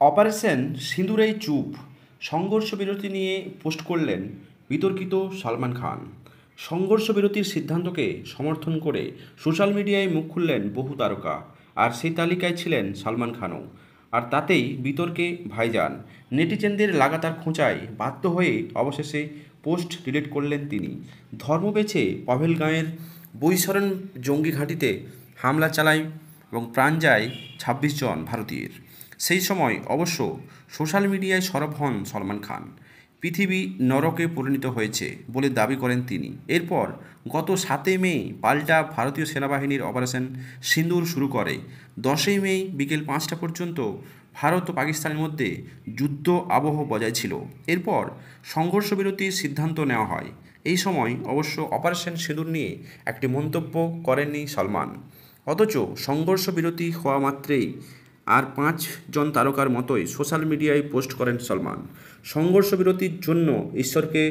Operation সিঁদুরেই চুপ, সংঘর্ষ বিরতি নিয়ে পোস্ট করলেন বিতর্কিত সালমান খান। সংঘর্ষ বিরতির সিদ্ধান্তকে সমর্থন করে সোশ্যাল মিডিয়ায় মুখ খুললেন বহু তারকা, আর সেই তালিকায় ছিলেন সালমান খানও। আর তাতেই বিতর্কে ভাইজান। নেটিজেনদের লাগাতার খোঁচায় বাধ্য হয়ে অবশেষে পোস্ট ডিলিট করলেন তিনি। ধর্ম বেছে পহেলগাঁওয়ের বৈশরণ জঙ্গি ঘাঁটিতে হামলা চালায় এবং প্রাণ যায় ২৬ জন ভারতীয়ের। সেই সময় অবশ্য সোশ্যাল মিডিয়ায় সরব হন সলমান খান। পৃথিবী নরকে পরিণত হয়েছে বলে দাবি করেন তিনি। এরপর গত ৭ই মে পাল্টা ভারতীয় সেনাবাহিনীর অপারেশন সিঁদুর শুরু করে। ১০ই মে বিকেল ৫টা পর্যন্ত ভারত ও পাকিস্তানের মধ্যে যুদ্ধ আবহ বজায় ছিল। এরপর সংঘর্ষ বিরতির সিদ্ধান্ত নেওয়া হয়। এই সময় অবশ্য অপারেশন সিঁদুর নিয়ে একটি মন্তব্য করেননি সলমান। অথচ সংঘর্ষ বিরতি হওয়া মাত্রেই আর ৫ জন তারকার মতোই সোশ্যাল মিডিয়ায় পোস্ট করেন সলমান। সংঘর্ষ বিরতির জন্য ঈশ্বরকে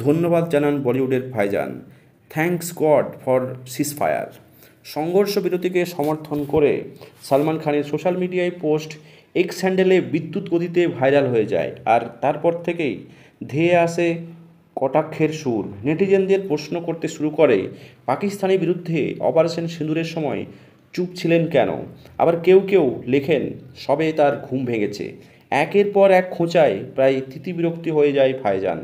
ধন্যবাদ জানান বলিউডের ভাইজান। Thanks god for ceasefire. সংঘর্ষ বিরতিকে সমর্থন করে সালমান খানের সোশ্যাল মিডিয়ায় পোস্ট এক্স হ্যান্ডেলে বিদ্যুৎ গতিতে ভাইরাল হয়ে যায়, আর তারপর থেকেই ধেয়ে আসে কটাক্ষের সুর। নেটিজেনদের প্রশ্ন করতে শুরু করে পাকিস্তানের বিরুদ্ধে অপারেশন সিঁদুরের সময় চুপ ছিলেন কেন। আবার কেউ কেউ লেখেন সবে তার ঘুম ভেঙেছে। একের পর এক খোঁচায় প্রায় তিতিবিরক্তি হয়ে যায় ভাইজান।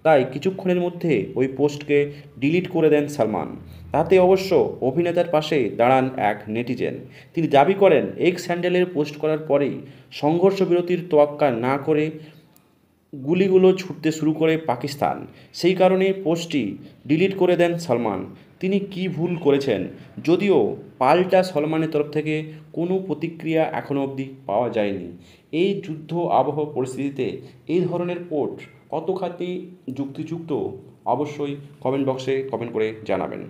তাই কিছুক্ষণের মধ্যে ওই পোস্টকে ডিলিট করে দেন সালমান। তাতে অবশ্য অভিনেতার পাশে দাঁড়ান এক নেটিজেন। তিনি দাবি করেন এক্স হ্যান্ডেলের পোস্ট করার পরেই সংঘর্ষ বিরতির তোয়াক্কা না করে গুলিগুলো ছুটতে শুরু করে পাকিস্তান। সেই কারণে পোস্টটি ডিলিট করে দেন সলমান। তিনি কী ভুল করেছেন? যদিও পাল্টা সলমানের তরফ থেকে কোনো প্রতিক্রিয়া এখনও অবধি পাওয়া যায়নি। এই যুদ্ধ আবহ পরিস্থিতিতে এই ধরনের পোস্ট কতখানি যুক্তিযুক্ত, অবশ্যই কমেন্ট বক্সে কমেন্ট করে জানাবেন।